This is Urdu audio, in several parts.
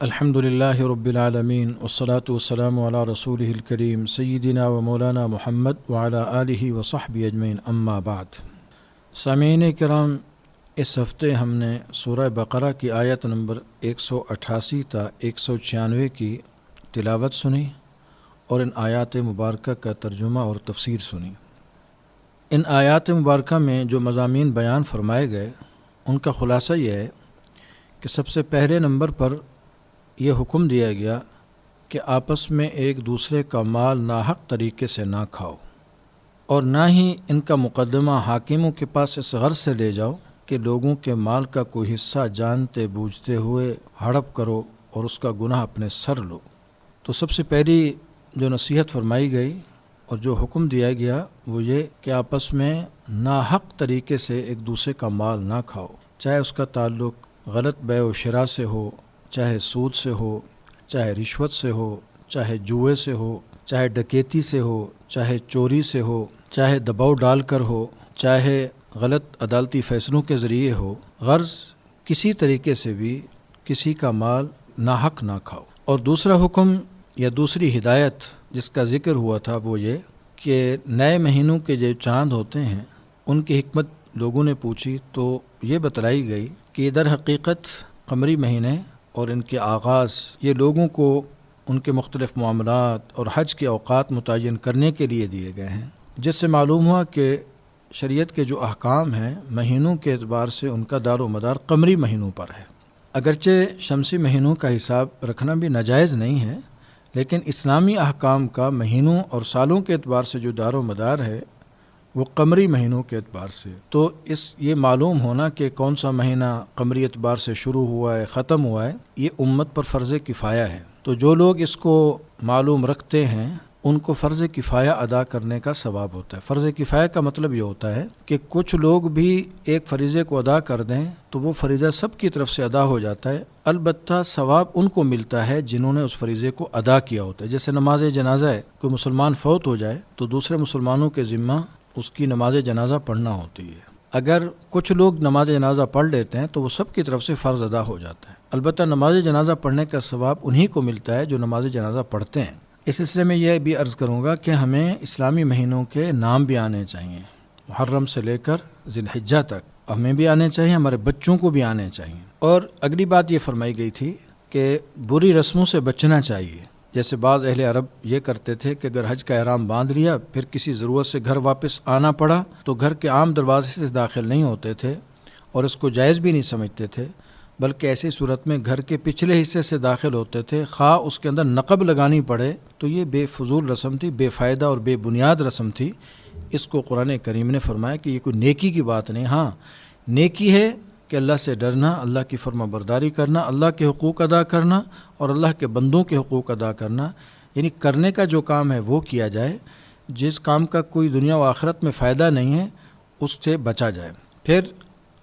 الحمد للہ رب العالمین والصلاة والسلام علی رسولہ الکریم سیدنا و مولانا محمد وعلی آلہ وصحبہ اجمعین اما بعد۔ سامعین کرام، اس ہفتے ہم نے سورہ بقرہ کی آیت نمبر 188 تا 196 کی تلاوت سنی اور ان آیات مبارکہ کا ترجمہ اور تفسیر سنی۔ ان آیات مبارکہ میں جو مضامین بیان فرمائے گئے ان کا خلاصہ یہ ہے کہ سب سے پہلے نمبر پر یہ حکم دیا گیا کہ آپس میں ایک دوسرے کا مال ناحق طریقے سے نہ کھاؤ، اور نہ ہی ان کا مقدمہ حاکموں کے پاس اس غرض سے لے جاؤ کہ لوگوں کے مال کا کوئی حصہ جانتے بوجھتے ہوئے ہڑپ کرو اور اس کا گناہ اپنے سر لو۔ تو سب سے پہلی جو نصیحت فرمائی گئی اور جو حکم دیا گیا وہ یہ کہ آپس میں ناحق طریقے سے ایک دوسرے کا مال نہ کھاؤ، چاہے اس کا تعلق غلط بیع و شراء سے ہو، چاہے سود سے ہو، چاہے رشوت سے ہو، چاہے جوئے سے ہو، چاہے ڈکیتی سے ہو، چاہے چوری سے ہو، چاہے دباؤ ڈال کر ہو، چاہے غلط عدالتی فیصلوں کے ذریعے ہو، غرض کسی طریقے سے بھی کسی کا مال ناحق نہ کھاؤ۔ اور دوسرا حکم یا دوسری ہدایت جس کا ذکر ہوا تھا وہ یہ کہ نئے مہینوں کے جو چاند ہوتے ہیں ان کی حکمت لوگوں نے پوچھی تو یہ بتلائی گئی کہ در حقیقت قمری مہینے اور ان کے آغاز یہ لوگوں کو ان کے مختلف معاملات اور حج کے اوقات متعین کرنے کے لیے دیے گئے ہیں، جس سے معلوم ہوا کہ شریعت کے جو احکام ہیں مہینوں کے اعتبار سے ان کا دار و مدار قمری مہینوں پر ہے۔ اگرچہ شمسی مہینوں کا حساب رکھنا بھی ناجائز نہیں ہے، لیکن اسلامی احکام کا مہینوں اور سالوں کے اعتبار سے جو دار و مدار ہے وہ قمری مہینوں کے اعتبار سے۔ تو یہ معلوم ہونا کہ کون سا مہینہ قمری اعتبار سے شروع ہوا ہے ختم ہوا ہے، یہ امت پر فرض کفایہ ہے۔ تو جو لوگ اس کو معلوم رکھتے ہیں ان کو فرض کفایہ ادا کرنے کا ثواب ہوتا ہے۔ فرض کفایہ کا مطلب یہ ہوتا ہے کہ کچھ لوگ بھی ایک فریضے کو ادا کر دیں تو وہ فریضہ سب کی طرف سے ادا ہو جاتا ہے، البتہ ثواب ان کو ملتا ہے جنہوں نے اس فریضے کو ادا کیا ہوتا ہے۔ جیسے نماز جنازہ ہے، کوئی مسلمان فوت ہو جائے تو دوسرے مسلمانوں کے ذمہ اس کی نماز جنازہ پڑھنا ہوتی ہے۔ اگر کچھ لوگ نماز جنازہ پڑھ لیتے ہیں تو وہ سب کی طرف سے فرض ادا ہو جاتا ہے، البتہ نماز جنازہ پڑھنے کا ثواب انہی کو ملتا ہے جو نماز جنازہ پڑھتے ہیں۔ اس سلسلے میں یہ بھی عرض کروں گا کہ ہمیں اسلامی مہینوں کے نام بھی آنے چاہیے، محرم سے لے کر ذی الحجہ تک ہمیں بھی آنے چاہیے، ہمارے بچوں کو بھی آنے چاہیے۔ اور اگلی بات یہ فرمائی گئی تھی کہ بری رسموں سے بچنا چاہیے۔ جیسے بعض اہل عرب یہ کرتے تھے کہ اگر حج کا احرام باندھ لیا پھر کسی ضرورت سے گھر واپس آنا پڑا تو گھر کے عام دروازے سے داخل نہیں ہوتے تھے اور اس کو جائز بھی نہیں سمجھتے تھے، بلکہ ایسی صورت میں گھر کے پچھلے حصے سے داخل ہوتے تھے، خواہ اس کے اندر نقب لگانی پڑے تو یہ بے فضول رسم تھی، بے فائدہ اور بے بنیاد رسم تھی۔ اس کو قرآن کریم نے فرمایا کہ یہ کوئی نیکی کی بات نہیں۔ ہاں نیکی ہے کہ اللہ سے ڈرنا، اللہ کی فرما برداری کرنا، اللہ کے حقوق ادا کرنا اور اللہ کے بندوں کے حقوق ادا کرنا، یعنی کرنے کا جو کام ہے وہ کیا جائے، جس کام کا کوئی دنیا و آخرت میں فائدہ نہیں ہے اس سے بچا جائے۔ پھر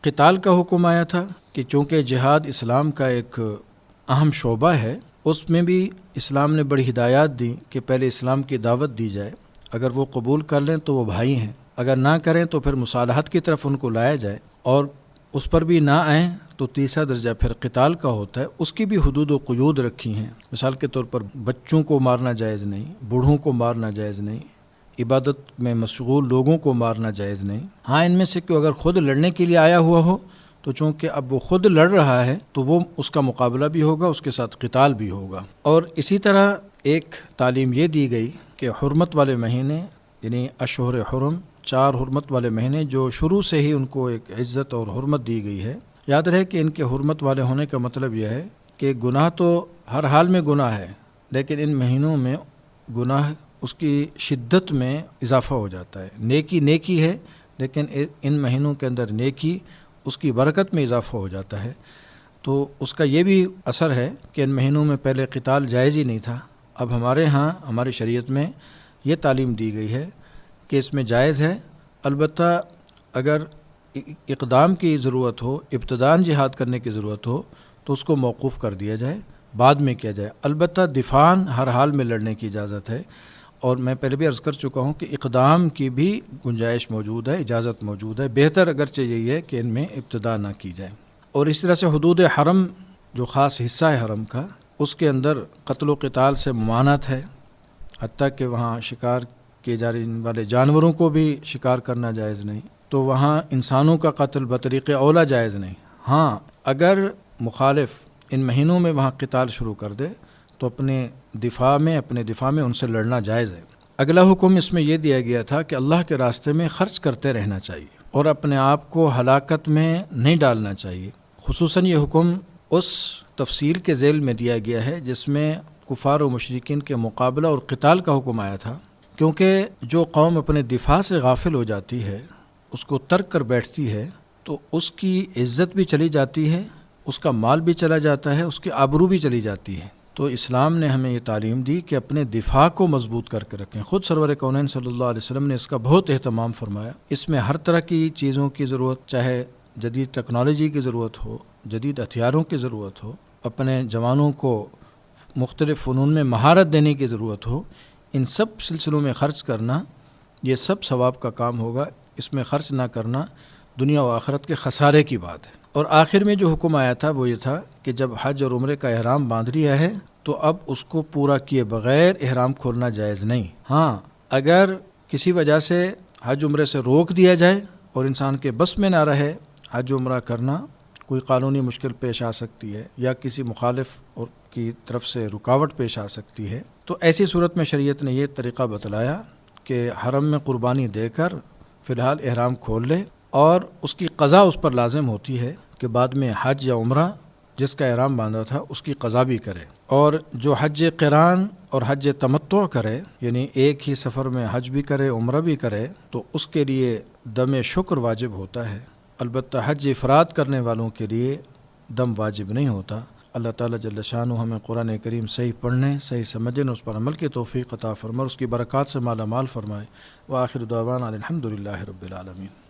قتال کا حکم آیا تھا کہ چونکہ جہاد اسلام کا ایک اہم شعبہ ہے، اس میں بھی اسلام نے بڑی ہدایات دی کہ پہلے اسلام کی دعوت دی جائے، اگر وہ قبول کر لیں تو وہ بھائی ہیں، اگر نہ کریں تو پھر مصالحت کی طرف ان کو لایا جائے، اور اس پر بھی نہ آئیں تو تیسرا درجہ پھر قتال کا ہوتا ہے۔ اس کی بھی حدود و قیود رکھی ہیں، مثال کے طور پر بچوں کو مارنا جائز نہیں، بوڑھوں کو مارنا جائز نہیں، عبادت میں مشغول لوگوں کو مارنا جائز نہیں۔ ہاں ان میں سے کوئی اگر خود لڑنے کے لیے آیا ہوا ہو تو چونکہ اب وہ خود لڑ رہا ہے تو وہ اس کا مقابلہ بھی ہوگا، اس کے ساتھ قتال بھی ہوگا۔ اور اسی طرح ایک تعلیم یہ دی گئی کہ حرمت والے مہینے یعنی اشہر حرم، 4 حرمت والے مہینے جو شروع سے ہی ان کو ایک عزت اور حرمت دی گئی ہے، یاد رہے کہ ان کے حرمت والے ہونے کا مطلب یہ ہے کہ گناہ تو ہر حال میں گناہ ہے، لیکن ان مہینوں میں گناہ اس کی شدت میں اضافہ ہو جاتا ہے۔ نیکی ہے لیکن ان مہینوں کے اندر نیکی اس کی برکت میں اضافہ ہو جاتا ہے۔ تو اس کا یہ بھی اثر ہے کہ ان مہینوں میں پہلے قتال جائز ہی نہیں تھا، اب ہمارے ہاں ہماری شریعت میں یہ تعلیم دی گئی ہے کہ اس میں جائز ہے، البتہ اگر اقدام کی ضرورت ہو، ابتداً جہاد کرنے کی ضرورت ہو تو اس کو موقوف کر دیا جائے، بعد میں کیا جائے، البتہ دفاعاً ہر حال میں لڑنے کی اجازت ہے۔ اور میں پہلے بھی عرض کر چکا ہوں کہ اقدام کی بھی گنجائش موجود ہے، اجازت موجود ہے، بہتر اگرچہ یہی ہے کہ ان میں ابتدا نہ کی جائے۔ اور اس طرح سے حدود حرم جو خاص حصہ ہے حرم کا، اس کے اندر قتل و قتال سے ممانعت ہے، حتیٰ کہ وہاں شکار کیے جانے والے جانوروں کو بھی شکار کرنا جائز نہیں، تو وہاں انسانوں کا قتل بطریق اولا جائز نہیں۔ ہاں اگر مخالف ان مہینوں میں وہاں قتال شروع کر دے تو اپنے دفاع میں ان سے لڑنا جائز ہے۔ اگلا حکم اس میں یہ دیا گیا تھا کہ اللہ کے راستے میں خرچ کرتے رہنا چاہیے اور اپنے آپ کو ہلاکت میں نہیں ڈالنا چاہیے۔ خصوصاً یہ حکم اس تفصیل کے ذیل میں دیا گیا ہے جس میں کفار و مشرکین کے مقابلہ اور قتال کا حکم آیا تھا، کیونکہ جو قوم اپنے دفاع سے غافل ہو جاتی ہے، اس کو ترک کر بیٹھتی ہے، تو اس کی عزت بھی چلی جاتی ہے، اس کا مال بھی چلا جاتا ہے، اس کی آبرو بھی چلی جاتی ہے۔ تو اسلام نے ہمیں یہ تعلیم دی کہ اپنے دفاع کو مضبوط کر کے رکھیں۔ خود سرور کونین صلی اللہ علیہ وسلم نے اس کا بہت اہتمام فرمایا۔ اس میں ہر طرح کی چیزوں کی ضرورت، چاہے جدید ٹیکنالوجی کی ضرورت ہو، جدید ہتھیاروں کی ضرورت ہو، اپنے جوانوں کو مختلف فنون میں مہارت دینے کی ضرورت ہو، ان سب سلسلوں میں خرچ کرنا یہ سب ثواب کا کام ہوگا۔ اس میں خرچ نہ کرنا دنیا و آخرت کے خسارے کی بات ہے۔ اور آخر میں جو حکم آیا تھا وہ یہ تھا کہ جب حج اور عمرے کا احرام باندھ لیا ہے تو اب اس کو پورا کیے بغیر احرام کھولنا جائز نہیں۔ ہاں اگر کسی وجہ سے حج عمرے سے روک دیا جائے اور انسان کے بس میں نہ رہے حج عمرہ کرنا، کوئی قانونی مشکل پیش آ سکتی ہے یا کسی مخالف اور کی طرف سے رکاوٹ پیش آ سکتی ہے، تو ایسی صورت میں شریعت نے یہ طریقہ بتلایا کہ حرم میں قربانی دے کر فی الحال احرام کھول لے، اور اس کی قضا اس پر لازم ہوتی ہے کہ بعد میں حج یا عمرہ جس کا احرام باندھا تھا اس کی قضا بھی کرے۔ اور جو حج قران اور حج تمتع کرے، یعنی ایک ہی سفر میں حج بھی کرے عمرہ بھی کرے، تو اس کے لیے دم شکر واجب ہوتا ہے۔ البتہ حج افراد کرنے والوں کے لیے دم واجب نہیں ہوتا۔ اللہ تعالیٰ جل شانہ ہمیں قرآن کریم صحیح پڑھنے، صحیح سمجھنے، اس پر عمل کی توفیق عطا فرمائے، اس کی برکات سے مالا مال فرمائے۔ وآخر دعوانا الحمد للہ رب العالمین۔